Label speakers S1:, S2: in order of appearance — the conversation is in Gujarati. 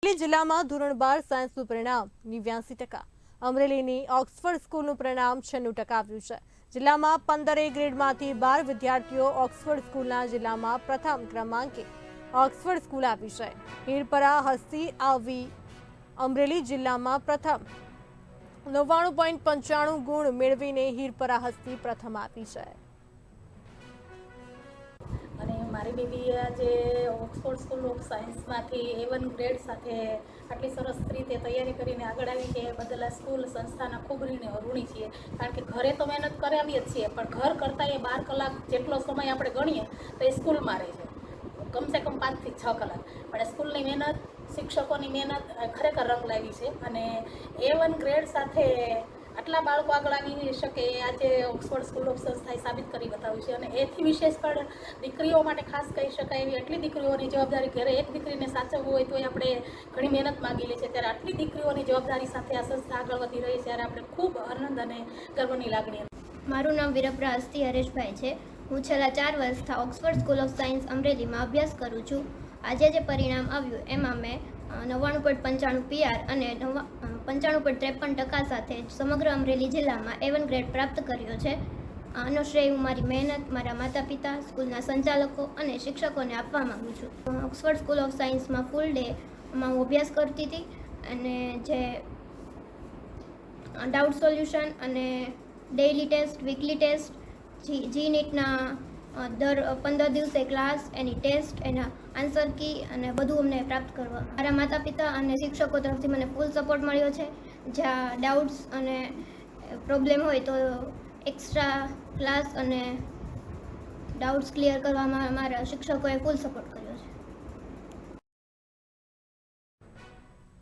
S1: અમરેલી જિલ્લામાં ધોરણ 12 સાયન્સનું પરિણામ 89%, અમરેલીની ઓક્સફર્ડ સ્કૂલનું પરિણામ 96% આવ્યું છે। જિલ્લામાં 15 ગ્રેડમાંથી 12 વિદ્યાર્થીઓ ઓક્સફર્ડ સ્કૂલના જિલ્લામાં પ્રથમ ક્રમાંકે ઓક્સફર્ડ સ્કૂલ આવી છે। હીરપરા હસ્તી આવી અમરેલી જિલ્લામાં પ્રથમ 99.95 ગુણ મેળવીને હીરપરા હસ્તી પ્રથમ આવી છે।
S2: અને મારી બેબી આજે ઓક્સફોર્ડ સ્કૂલ ઓફ સાયન્સમાંથી A1 ગ્રેડ સાથે આટલી સરસ રીતે તૈયારી કરીને આગળ આવી છે એ બદલ આ સ્કૂલ સંસ્થાના ખૂબ ઋણી છીએ। કારણ કે ઘરે તો મહેનત કરાવીએ જ છીએ, પણ ઘર કરતાં એ 12 કલાક જેટલો સમય આપણે ગણીએ તો એ સ્કૂલમાં રહે છે, કમસે કમ 5 થી 6 કલાક। પણ સ્કૂલની મહેનત, શિક્ષકોની મહેનત ખરેખર રંગ લાવી છે અને A1 ગ્રેડ સાથે આટલા બાળકો આગળ આવી શકે એ આજે ઓક્સફોર્ડ સ્કૂલ ઓફ સંસ્થાએ સાબિત કરી બતાવ્યું છે। અને એથી વિશેષ પણ દીકરીઓ માટે ખાસ કહી શકાય એવી એટલી દીકરીઓની જવાબદારી, ઘરે એક દીકરીને સાચવવું હોય તો આપણે ઘણી મહેનત માગી લે છે, ત્યારે આટલી દીકરીઓની જવાબદારી સાથે આ સંસ્થા આગળ વધી રહી છે ત્યારે આપણે ખૂબ આનંદ અને ગર્વની લાગણી।
S3: મારું નામ વીરપરા હસ્તી હરેશભાઈ છે। હું છેલ્લા 4 વર્ષથી ઓક્સફર્ડ સ્કૂલ ઓફ સાયન્સ અમરેલીમાં અભ્યાસ કરું છું। આજે જે પરિણામ આવ્યું એમાં મેં 99.95 PR અને 95.53% સાથે સમગ્ર અમરેલી જિલ્લામાં A1 ગ્રેડ પ્રાપ્ત કર્યો છે। આનો શ્રેય હું મારી મહેનત, મારા માતા પિતા, સ્કૂલના સંચાલકો અને શિક્ષકોને આપવા માગું છું। ઓક્સફર્ડ સ્કૂલ ઓફ સાયન્સમાં ફૂલ ડેમાં હું અભ્યાસ કરતી હતી અને જે ડાઉટ સોલ્યુશન અને ડેઇલી ટેસ્ટ, વીકલી ટેસ્ટ, જી નીટના દર 15 દિવસે ક્લાસ, એની ટેસ્ટ, એના આન્સર કી અને બધું અમને પ્રાપ્ત કરવા મારા માતા પિતા અને શિક્ષકો તરફથી મને ફૂલ સપોર્ટ મળ્યો છે। જ્યાં ડાઉટ્સ અને પ્રોબ્લેમ હોય તો એક્સ્ટ્રા ક્લાસ અને ડાઉટ્સ ક્લિયર કરવામાં મારા શિક્ષકોએ ફૂલ સપોર્ટ કર્યો।